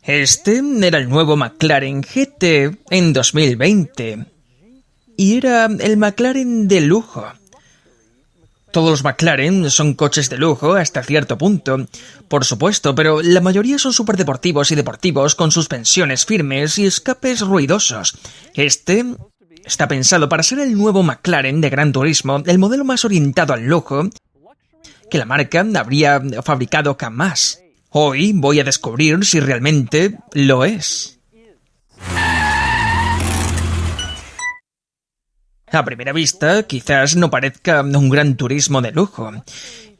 Este era el nuevo McLaren GT en 2020 y era el McLaren de lujo. Todos los McLaren son coches de lujo hasta cierto punto, por supuesto, pero la mayoría son superdeportivos y deportivos con suspensiones firmes y escapes ruidosos. Este está pensado para ser el nuevo McLaren de Gran Turismo, el modelo más orientado al lujo que la marca habría fabricado jamás. Hoy voy a descubrir si realmente lo es. A primera vista, quizás no parezca un Gran Turismo de lujo.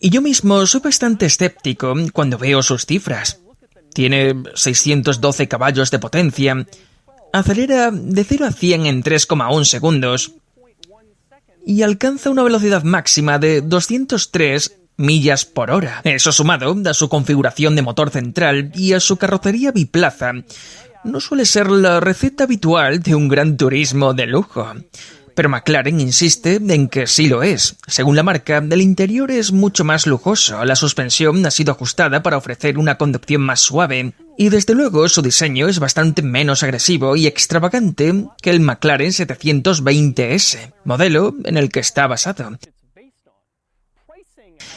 Y yo mismo soy bastante escéptico cuando veo sus cifras. Tiene 612 caballos de potencia, acelera de 0 a 100 en 3,1 segundos y alcanza una velocidad máxima de 203 millas por hora. Eso sumado a su configuración de motor central y a su carrocería biplaza, no suele ser la receta habitual de un Gran Turismo de lujo. Pero McLaren insiste en que sí lo es. Según la marca, el interior es mucho más lujoso, la suspensión ha sido ajustada para ofrecer una conducción más suave, y desde luego su diseño es bastante menos agresivo y extravagante que el McLaren 720S, modelo en el que está basado.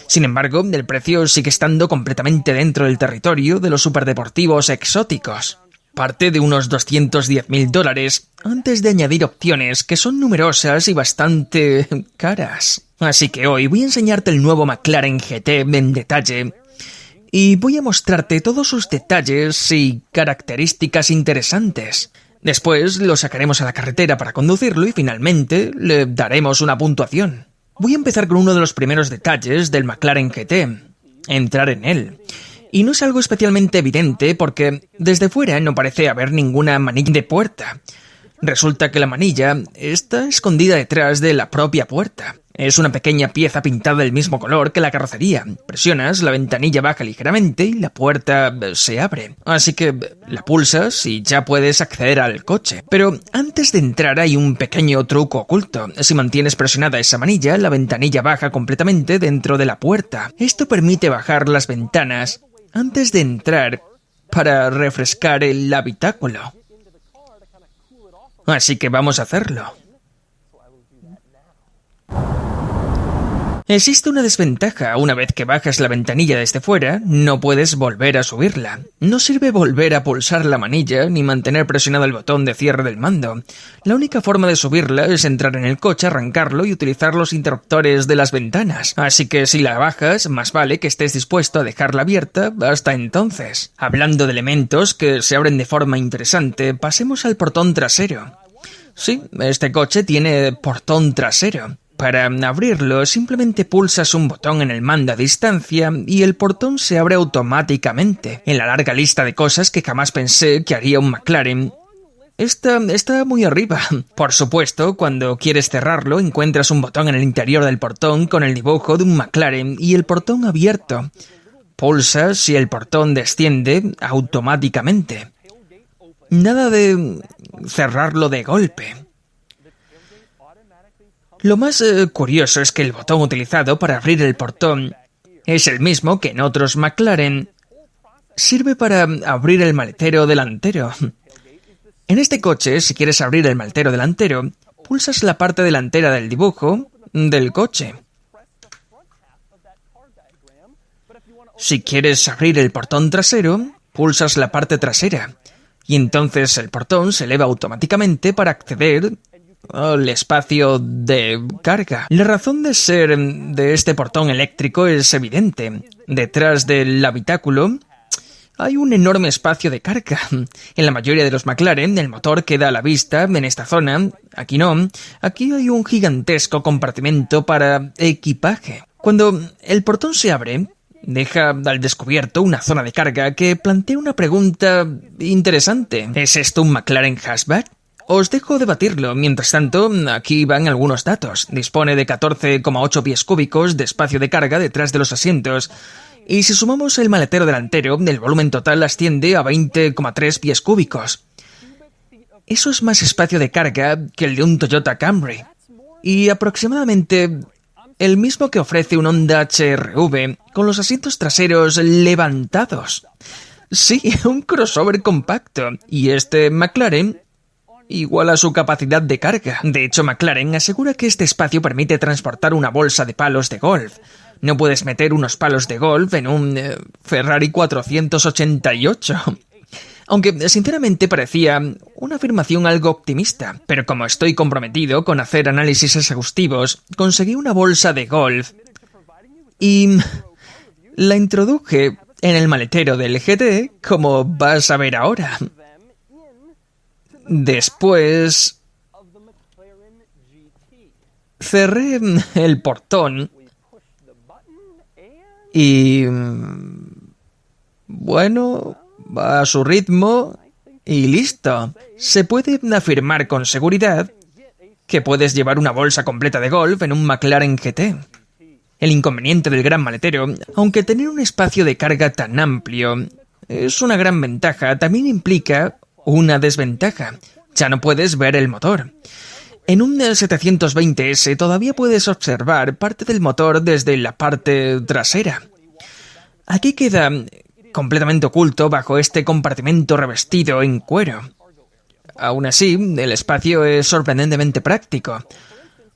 Sin embargo, el precio sigue estando completamente dentro del territorio de los superdeportivos exóticos. Parte de unos $210.000 antes de añadir opciones que son numerosas y bastante caras. Así que hoy voy a enseñarte el nuevo McLaren GT en detalle y voy a mostrarte todos sus detalles y características interesantes. Después lo sacaremos a la carretera para conducirlo y finalmente le daremos una puntuación. Voy a empezar con uno de los primeros detalles del McLaren GT, entrar en él. Y no es algo especialmente evidente porque desde fuera no parece haber ninguna manilla de puerta. Resulta que la manilla está escondida detrás de la propia puerta. Es una pequeña pieza pintada del mismo color que la carrocería. Presionas, la ventanilla baja ligeramente y la puerta se abre. Así que la pulsas y ya puedes acceder al coche. Pero antes de entrar hay un pequeño truco oculto. Si mantienes presionada esa manilla, la ventanilla baja completamente dentro de la puerta. Esto permite bajar las ventanas antes de entrar para refrescar el habitáculo. Así que vamos a hacerlo. Existe una desventaja. Una vez que bajas la ventanilla desde fuera, no puedes volver a subirla. No sirve volver a pulsar la manilla ni mantener presionado el botón de cierre del mando. La única forma de subirla es entrar en el coche, arrancarlo y utilizar los interruptores de las ventanas. Así que si la bajas, más vale que estés dispuesto a dejarla abierta hasta entonces. Hablando de elementos que se abren de forma interesante, pasemos al portón trasero. Sí, este coche tiene portón trasero. Para abrirlo, simplemente pulsas un botón en el mando a distancia y el portón se abre automáticamente. En la larga lista de cosas que jamás pensé que haría un McLaren, esta está muy arriba. Por supuesto, cuando quieres cerrarlo, encuentras un botón en el interior del portón con el dibujo de un McLaren y el portón abierto. Pulsas y el portón desciende automáticamente. Nada de cerrarlo de golpe. Lo más curioso es que el botón utilizado para abrir el portón es el mismo que en otros McLaren. Sirve para abrir el maletero delantero. En este coche, si quieres abrir el maletero delantero, pulsas la parte delantera del dibujo del coche. Si quieres abrir el portón trasero, pulsas la parte trasera. Y entonces el portón se eleva automáticamente para acceder al espacio de carga. La razón de ser de este portón eléctrico es evidente. Detrás del habitáculo hay un enorme espacio de carga. En la mayoría de los McLaren, el motor queda a la vista en esta zona. Aquí no. Aquí hay un gigantesco compartimento para equipaje. Cuando el portón se abre, deja al descubierto una zona de carga que plantea una pregunta interesante. ¿Es esto un McLaren hatchback? Os dejo debatirlo. Mientras tanto, aquí van algunos datos. Dispone de 14,8 pies cúbicos de espacio de carga detrás de los asientos. Y si sumamos el maletero delantero, el volumen total asciende a 20,3 pies cúbicos. Eso es más espacio de carga que el de un Toyota Camry. Y aproximadamente el mismo que ofrece un Honda HR-V con los asientos traseros levantados. Sí, un crossover compacto. Y este McLaren igual a su capacidad de carga. De hecho, McLaren asegura que este espacio permite transportar una bolsa de palos de golf. No puedes meter unos palos de golf en un Ferrari 488. Aunque, sinceramente, parecía una afirmación algo optimista. Pero como estoy comprometido con hacer análisis exhaustivos, conseguí una bolsa de golf y la introduje en el maletero del GT, como vas a ver ahora. Después cerré el portón y, bueno, va a su ritmo y listo. Se puede afirmar con seguridad que puedes llevar una bolsa completa de golf en un McLaren GT. El inconveniente del gran maletero, aunque tener un espacio de carga tan amplio es una gran ventaja, también implica una desventaja. Ya no puedes ver el motor. En un 720S todavía puedes observar parte del motor desde la parte trasera. Aquí queda completamente oculto bajo este compartimento revestido en cuero. Aún así, el espacio es sorprendentemente práctico.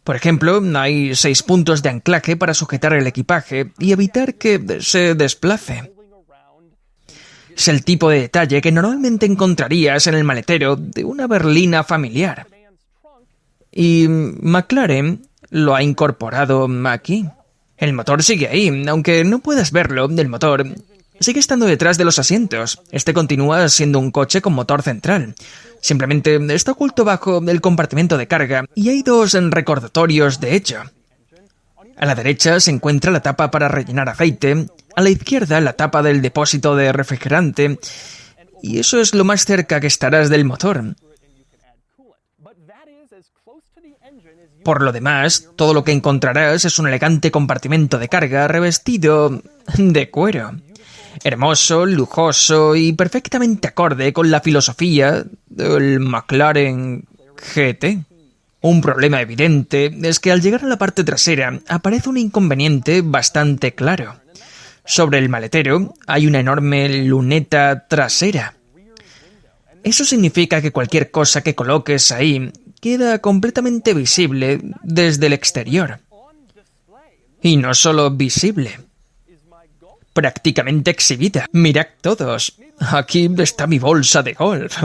Por ejemplo, hay 6 puntos de anclaje para sujetar el equipaje y evitar que se desplace. Es el tipo de detalle que normalmente encontrarías en el maletero de una berlina familiar. Y McLaren lo ha incorporado aquí. El motor sigue ahí, aunque no puedas verlo, el motor sigue estando detrás de los asientos. Este continúa siendo un coche con motor central. Simplemente está oculto bajo el compartimento de carga y hay 2 recordatorios de hecho. A la derecha se encuentra la tapa para rellenar aceite, a la izquierda la tapa del depósito de refrigerante, y eso es lo más cerca que estarás del motor. Por lo demás, todo lo que encontrarás es un elegante compartimento de carga revestido de cuero. Hermoso, lujoso y perfectamente acorde con la filosofía del McLaren GT. Un problema evidente es que al llegar a la parte trasera aparece un inconveniente bastante claro. Sobre el maletero hay una enorme luneta trasera. Eso significa que cualquier cosa que coloques ahí queda completamente visible desde el exterior. Y no solo visible, prácticamente exhibida. Mirad todos, aquí está mi bolsa de golf.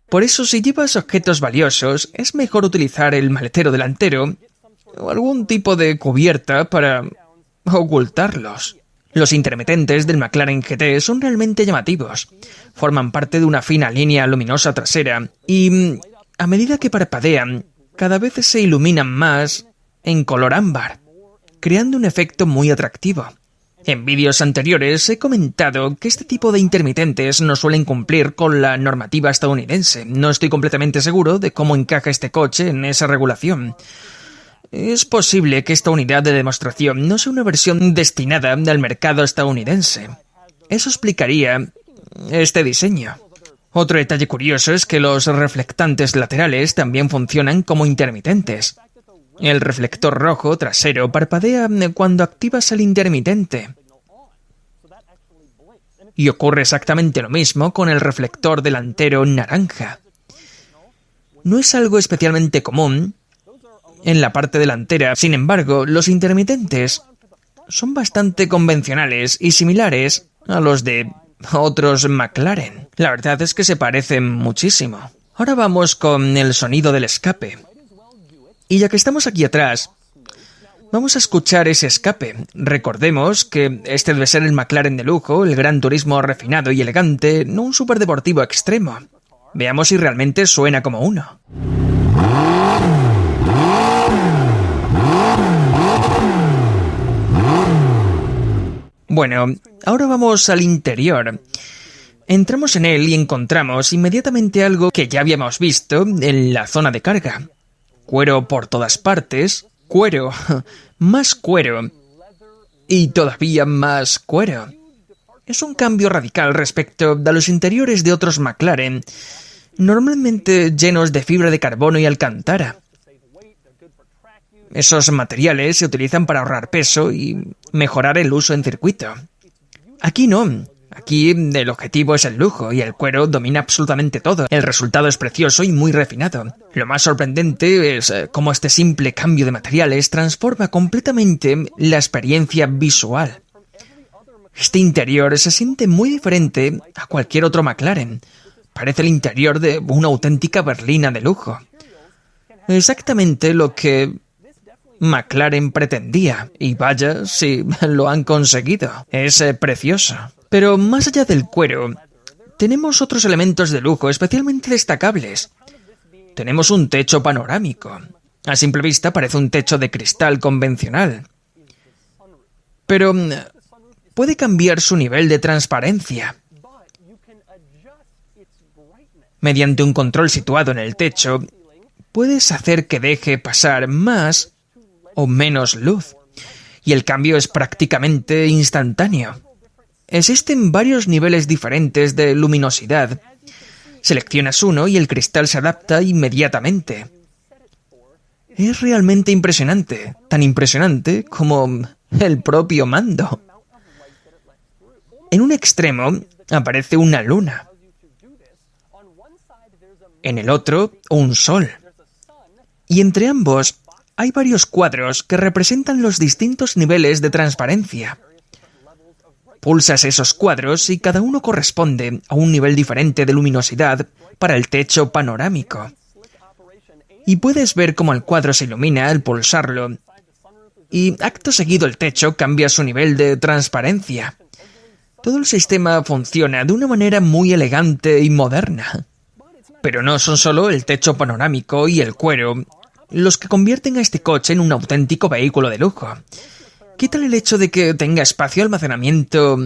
Por eso, si llevas objetos valiosos, es mejor utilizar el maletero delantero o algún tipo de cubierta para ocultarlos. Los intermitentes del McLaren GT son realmente llamativos. Forman parte de una fina línea luminosa trasera y, a medida que parpadean, cada vez se iluminan más en color ámbar, creando un efecto muy atractivo. En vídeos anteriores he comentado que este tipo de intermitentes no suelen cumplir con la normativa estadounidense. No estoy completamente seguro de cómo encaja este coche en esa regulación. Es posible que esta unidad de demostración no sea una versión destinada al mercado estadounidense. Eso explicaría este diseño. Otro detalle curioso es que los reflectantes laterales también funcionan como intermitentes. El reflector rojo trasero parpadea cuando activas el intermitente. Y ocurre exactamente lo mismo con el reflector delantero naranja. No es algo especialmente común en la parte delantera. Sin embargo, los intermitentes son bastante convencionales y similares a los de otros McLaren. La verdad es que se parecen muchísimo. Ahora vamos con el sonido del escape. Y ya que estamos aquí atrás, vamos a escuchar ese escape. Recordemos que este debe ser el McLaren de lujo, el gran turismo refinado y elegante, no un superdeportivo extremo. Veamos si realmente suena como uno. Bueno, ahora vamos al interior. Entramos en él y encontramos inmediatamente algo que ya habíamos visto en la zona de carga. Cuero por todas partes, cuero, más cuero y todavía más cuero. Es un cambio radical respecto a los interiores de otros McLaren, normalmente llenos de fibra de carbono y alcántara. Esos materiales se utilizan para ahorrar peso y mejorar el uso en circuito. Aquí no. Aquí el objetivo es el lujo y el cuero domina absolutamente todo. El resultado es precioso y muy refinado. Lo más sorprendente es cómo este simple cambio de materiales transforma completamente la experiencia visual. Este interior se siente muy diferente a cualquier otro McLaren. Parece el interior de una auténtica berlina de lujo. Exactamente lo que McLaren pretendía, y vaya si lo han conseguido. Es precioso. Pero más allá del cuero, tenemos otros elementos de lujo especialmente destacables. Tenemos un techo panorámico. A simple vista parece un techo de cristal convencional. Pero puede cambiar su nivel de transparencia. Mediante un control situado en el techo, puedes hacer que deje pasar más o menos luz. Y el cambio es prácticamente instantáneo. Existen varios niveles diferentes de luminosidad. Seleccionas uno y el cristal se adapta inmediatamente. Es realmente impresionante, tan impresionante como el propio mando. En un extremo aparece una luna. En el otro, un sol. Y entre ambos hay varios cuadros que representan los distintos niveles de transparencia. Pulsas esos cuadros y cada uno corresponde a un nivel diferente de luminosidad para el techo panorámico. Y puedes ver cómo el cuadro se ilumina al pulsarlo, y acto seguido el techo cambia su nivel de transparencia. Todo el sistema funciona de una manera muy elegante y moderna. Pero no son solo el techo panorámico y el cuero los que convierten a este coche en un auténtico vehículo de lujo. ¿Qué tal el hecho de que tenga espacio de almacenamiento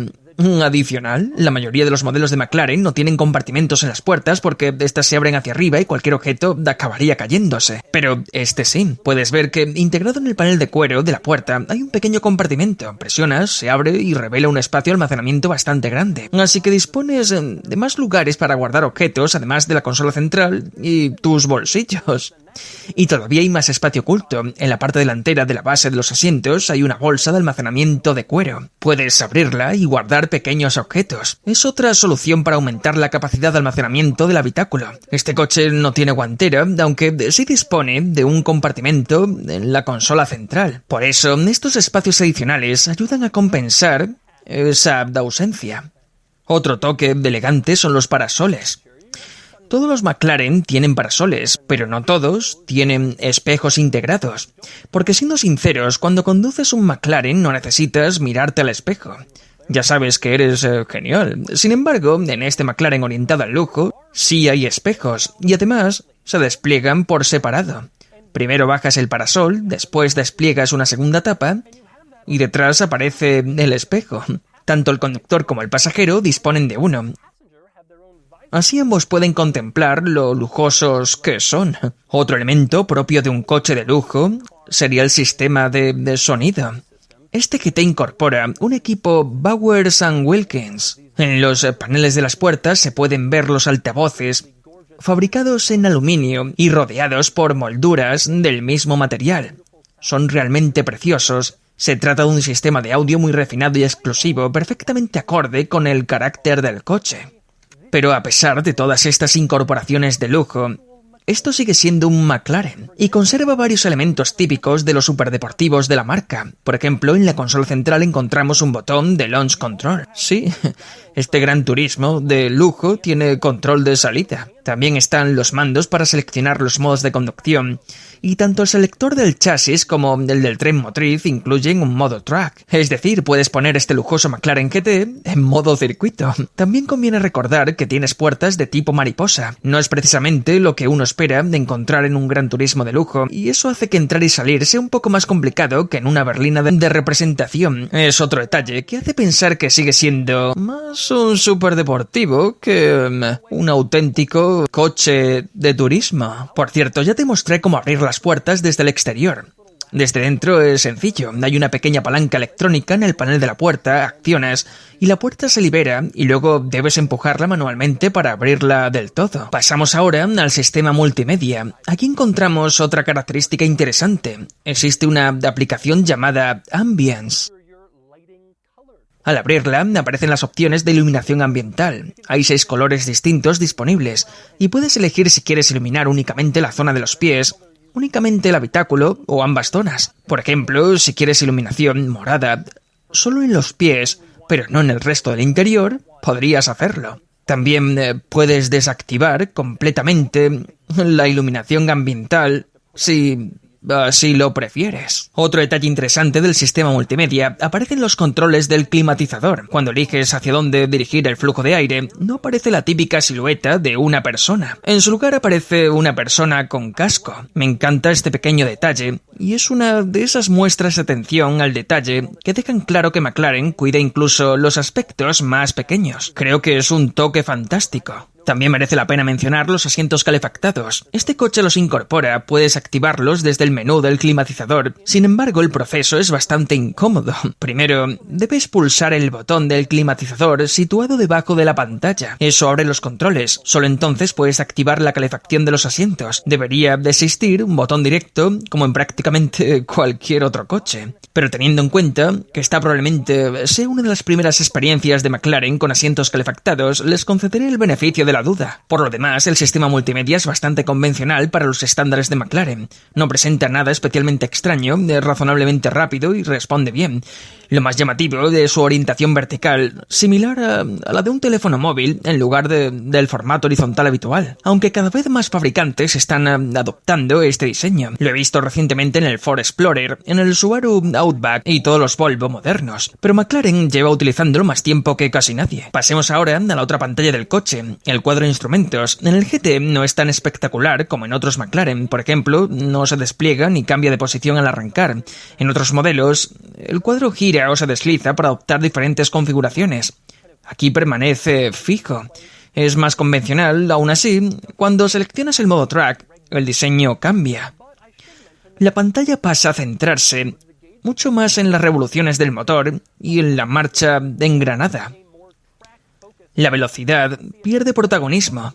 adicional? La mayoría de los modelos de McLaren no tienen compartimentos en las puertas porque estas se abren hacia arriba y cualquier objeto acabaría cayéndose. Pero este sí. Puedes ver que integrado en el panel de cuero de la puerta hay un pequeño compartimento. Presionas, se abre y revela un espacio de almacenamiento bastante grande. Así que dispones de más lugares para guardar objetos, además de la consola central y tus bolsillos. Y todavía hay más espacio oculto. En la parte delantera de la base de los asientos hay una bolsa de almacenamiento de cuero. Puedes abrirla y guardar pequeños objetos. Es otra solución para aumentar la capacidad de almacenamiento del habitáculo. Este coche no tiene guantera, aunque sí dispone de un compartimento en la consola central. Por eso, estos espacios adicionales ayudan a compensar esa ausencia. Otro toque elegante son los parasoles. Todos los McLaren tienen parasoles, pero no todos tienen espejos integrados. Porque siendo sinceros, cuando conduces un McLaren no necesitas mirarte al espejo. Ya sabes que eres genial. Sin embargo, en este McLaren orientado al lujo, sí hay espejos, y además se despliegan por separado. Primero bajas el parasol, después despliegas una segunda tapa, y detrás aparece el espejo. Tanto el conductor como el pasajero disponen de uno. Así ambos pueden contemplar lo lujosos que son. Otro elemento propio de un coche de lujo sería el sistema de sonido. Este GT incorpora un equipo Bowers & Wilkins. En los paneles de las puertas se pueden ver los altavoces, fabricados en aluminio y rodeados por molduras del mismo material. Son realmente preciosos. Se trata de un sistema de audio muy refinado y exclusivo, perfectamente acorde con el carácter del coche. Pero a pesar de todas estas incorporaciones de lujo, esto sigue siendo un McLaren y conserva varios elementos típicos de los superdeportivos de la marca. Por ejemplo, en la consola central encontramos un botón de launch control. Sí, este Gran Turismo de lujo tiene control de salida. También están los mandos para seleccionar los modos de conducción. Y tanto el selector del chasis como el del tren motriz incluyen un modo track. Es decir, puedes poner este lujoso McLaren GT en modo circuito. También conviene recordar que tienes puertas de tipo mariposa. No es precisamente lo que uno espera de encontrar en un Gran Turismo de lujo, y eso hace que entrar y salir sea un poco más complicado que en una berlina de representación. Es otro detalle que hace pensar que sigue siendo más un superdeportivo que un auténtico coche de turismo. Por cierto, ya te mostré cómo abrir las puertas desde el exterior. Desde dentro es sencillo. Hay una pequeña palanca electrónica en el panel de la puerta, accionas y la puerta se libera y luego debes empujarla manualmente para abrirla del todo. Pasamos ahora al sistema multimedia. Aquí encontramos otra característica interesante. Existe una aplicación llamada Ambience. Al abrirla, aparecen las opciones de iluminación ambiental. Hay 6 colores distintos disponibles, y puedes elegir si quieres iluminar únicamente la zona de los pies, únicamente el habitáculo o ambas zonas. Por ejemplo, si quieres iluminación morada solo en los pies, pero no en el resto del interior, podrías hacerlo. También puedes desactivar completamente la iluminación ambiental si lo prefieres. Otro detalle interesante del sistema multimedia aparecen los controles del climatizador. Cuando eliges hacia dónde dirigir el flujo de aire, no aparece la típica silueta de una persona. En su lugar aparece una persona con casco. Me encanta este pequeño detalle, y es una de esas muestras de atención al detalle que dejan claro que McLaren cuida incluso los aspectos más pequeños. Creo que es un toque fantástico. También merece la pena mencionar los asientos calefactados. Este coche los incorpora, puedes activarlos desde el menú del climatizador. Sin embargo, el proceso es bastante incómodo. Primero, debes pulsar el botón del climatizador situado debajo de la pantalla. Eso abre los controles. Solo entonces puedes activar la calefacción de los asientos. Debería de existir un botón directo, como en prácticamente cualquier otro coche. Pero teniendo en cuenta que esta probablemente sea una de las primeras experiencias de McLaren con asientos calefactados, les concederé el beneficio de la duda. Por lo demás, el sistema multimedia es bastante convencional para los estándares de McLaren. No presenta nada especialmente extraño, es razonablemente rápido y responde bien. Lo más llamativo de su orientación vertical, similar a la de un teléfono móvil en lugar del formato horizontal habitual, aunque cada vez más fabricantes están adoptando este diseño. Lo he visto recientemente en el Ford Explorer, en el Subaru Outback y todos los Volvo modernos, pero McLaren lleva utilizándolo más tiempo que casi nadie. Pasemos ahora a la otra pantalla del coche, el cuadro de instrumentos. En el GT no es tan espectacular como en otros McLaren, por ejemplo, no se despliega ni cambia de posición al arrancar. En otros modelos, el cuadro gira o se desliza para adoptar diferentes configuraciones. Aquí permanece fijo. Es más convencional, aún así, cuando seleccionas el modo track, el diseño cambia. La pantalla pasa a centrarse mucho más en las revoluciones del motor y en la marcha engranada. La velocidad pierde protagonismo.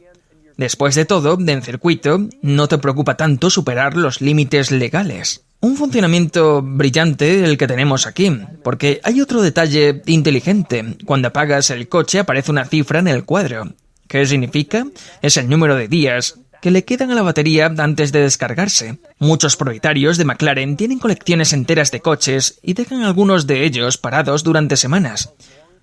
Después de todo, en circuito, no te preocupa tanto superar los límites legales. Un funcionamiento brillante el que tenemos aquí, porque hay otro detalle inteligente. Cuando apagas el coche aparece una cifra en el cuadro. ¿Qué significa? Es el número de días que le quedan a la batería antes de descargarse. Muchos propietarios de McLaren tienen colecciones enteras de coches y dejan algunos de ellos parados durante semanas.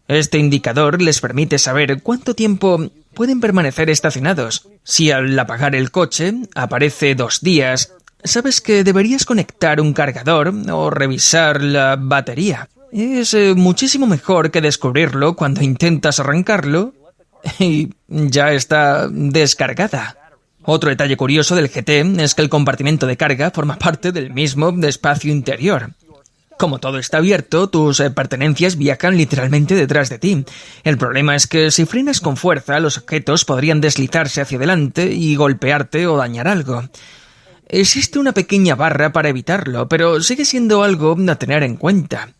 Este indicador les permite saber cuánto tiempo pueden permanecer estacionados. Si al apagar el coche aparece 2 días, sabes que deberías conectar un cargador o revisar la batería. Es muchísimo mejor que descubrirlo cuando intentas arrancarlo y ya está descargada. Otro detalle curioso del GT es que el compartimento de carga forma parte del mismo espacio interior. Como todo está abierto, tus pertenencias viajan literalmente detrás de ti. El problema es que si frenas con fuerza, los objetos podrían deslizarse hacia adelante y golpearte o dañar algo. Existe una pequeña barra para evitarlo, pero sigue siendo algo a tener en cuenta.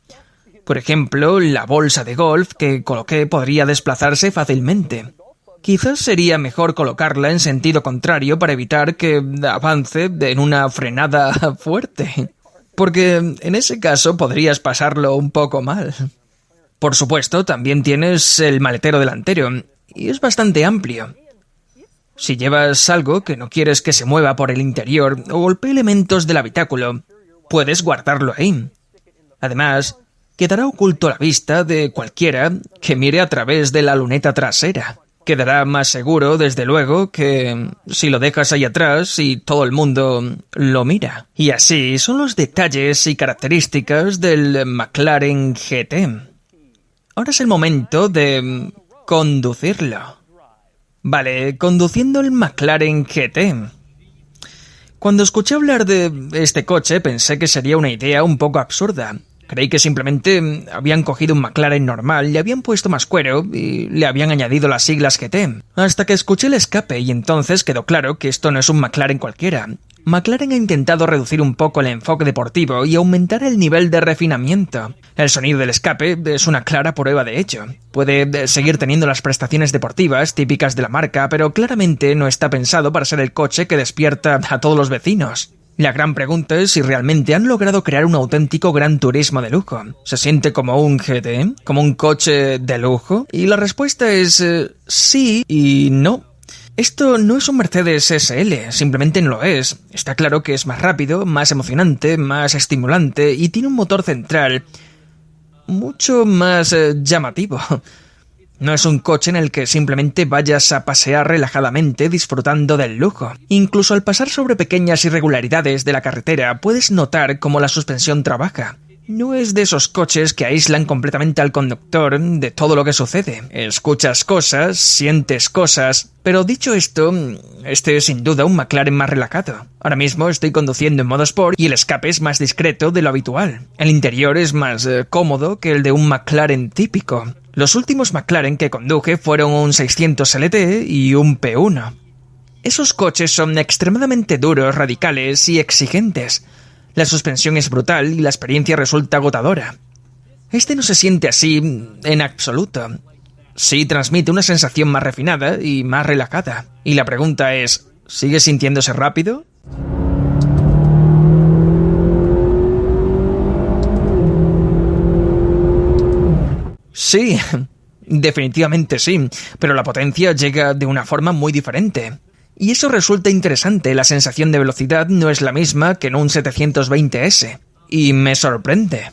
Por ejemplo, la bolsa de golf que coloqué podría desplazarse fácilmente. Quizás sería mejor colocarla en sentido contrario para evitar que avance en una frenada fuerte, porque en ese caso podrías pasarlo un poco mal. Por supuesto, también tienes el maletero delantero, y es bastante amplio. Si llevas algo que no quieres que se mueva por el interior o golpee elementos del habitáculo, puedes guardarlo ahí. Además, quedará oculto a la vista de cualquiera que mire a través de la luneta trasera. Quedará más seguro, desde luego, que si lo dejas ahí atrás y todo el mundo lo mira. Y así son los detalles y características del McLaren GT. Ahora es el momento de conducirlo. Vale, conduciendo el McLaren GT. Cuando escuché hablar de este coche pensé que sería una idea un poco absurda. Creí que simplemente habían cogido un McLaren normal, le habían puesto más cuero y le habían añadido las siglas GT. Hasta que escuché el escape y entonces quedó claro que esto no es un McLaren cualquiera. McLaren ha intentado reducir un poco el enfoque deportivo y aumentar el nivel de refinamiento. El sonido del escape es una clara prueba de ello. Puede seguir teniendo las prestaciones deportivas típicas de la marca, pero claramente no está pensado para ser el coche que despierta a todos los vecinos. La gran pregunta es si realmente han logrado crear un auténtico gran turismo de lujo. ¿Se siente como un GT? ¿Como un coche de lujo? Y la respuesta es sí y no. Esto no es un Mercedes SL, simplemente no lo es. Está claro que es más rápido, más emocionante, más estimulante y tiene un motor central mucho más llamativo. No es un coche en el que simplemente vayas a pasear relajadamente disfrutando del lujo. Incluso al pasar sobre pequeñas irregularidades de la carretera puedes notar cómo la suspensión trabaja. No es de esos coches que aíslan completamente al conductor de todo lo que sucede. Escuchas cosas, sientes cosas. Pero dicho esto, este es sin duda un McLaren más relajado. Ahora mismo estoy conduciendo en modo Sport y el escape es más discreto de lo habitual. El interior es más cómodo que el de un McLaren típico. Los últimos McLaren que conduje fueron un 600 LT y un P1. Esos coches son extremadamente duros, radicales y exigentes. La suspensión es brutal y la experiencia resulta agotadora. Este no se siente así en absoluto. Sí transmite una sensación más refinada y más relajada. Y la pregunta es, ¿sigue sintiéndose rápido? Sí, definitivamente sí, pero la potencia llega de una forma muy diferente. Y eso resulta interesante, la sensación de velocidad no es la misma que en un 720S. Y me sorprende.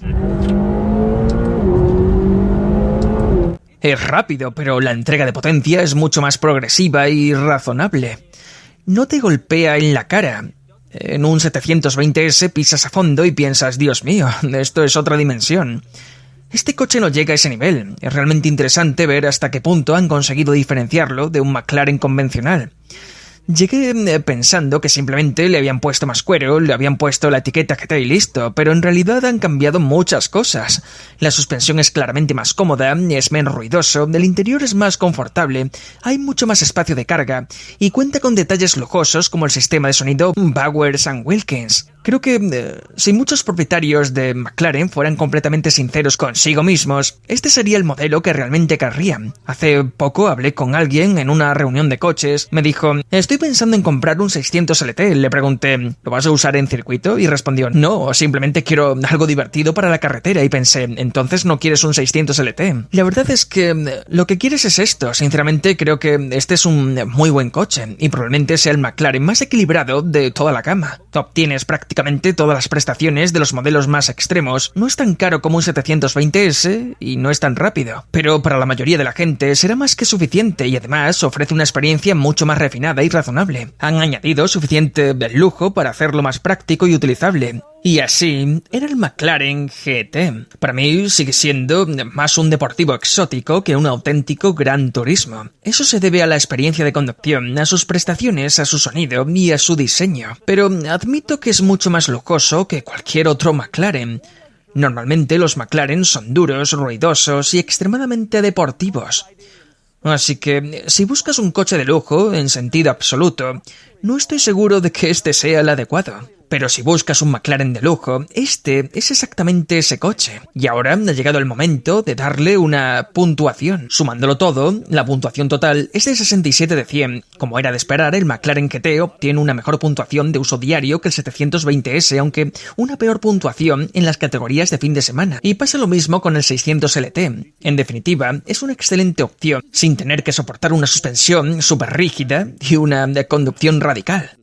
Es rápido, pero la entrega de potencia es mucho más progresiva y razonable. No te golpea en la cara. En un 720S pisas a fondo y piensas, Dios mío, esto es otra dimensión. Este coche no llega a ese nivel. Es realmente interesante ver hasta qué punto han conseguido diferenciarlo de un McLaren convencional. Llegué pensando que simplemente le habían puesto más cuero, le habían puesto la etiqueta GT y listo, pero en realidad han cambiado muchas cosas. La suspensión es claramente más cómoda, es menos ruidoso, el interior es más confortable, hay mucho más espacio de carga y cuenta con detalles lujosos como el sistema de sonido Bowers & Wilkins. Creo que si muchos propietarios de McLaren fueran completamente sinceros consigo mismos, este sería el modelo que realmente querrían. Hace poco hablé con alguien en una reunión de coches, me dijo, estoy pensando en comprar un 600 LT, le pregunté, ¿lo vas a usar en circuito? Y respondió, no, simplemente quiero algo divertido para la carretera y pensé, entonces no quieres un 600 LT. La verdad es que lo que quieres es esto, sinceramente creo que este es un muy buen coche y probablemente sea el McLaren más equilibrado de toda la gama. Obtienes prácticamente todas las prestaciones de los modelos más extremos, no es tan caro como un 720S y no es tan rápido, pero para la mayoría de la gente será más que suficiente y además ofrece una experiencia mucho más refinada y razonable. Han añadido suficiente lujo para hacerlo más práctico y utilizable. Y así, era el McLaren GT. Para mí sigue siendo más un deportivo exótico que un auténtico gran turismo. Eso se debe a la experiencia de conducción, a sus prestaciones, a su sonido y a su diseño. Pero admito que es mucho más lujoso que cualquier otro McLaren. Normalmente los McLaren son duros, ruidosos y extremadamente deportivos. Así que, si buscas un coche de lujo, en sentido absoluto, no estoy seguro de que este sea el adecuado. Pero si buscas un McLaren de lujo, este es exactamente ese coche. Y ahora ha llegado el momento de darle una puntuación. Sumándolo todo, la puntuación total es de 67 de 100. Como era de esperar, el McLaren GT obtiene una mejor puntuación de uso diario que el 720S, aunque una peor puntuación en las categorías de fin de semana. Y pasa lo mismo con el 600 LT. En definitiva, es una excelente opción, sin tener que soportar una suspensión súper rígida y una conducción radical.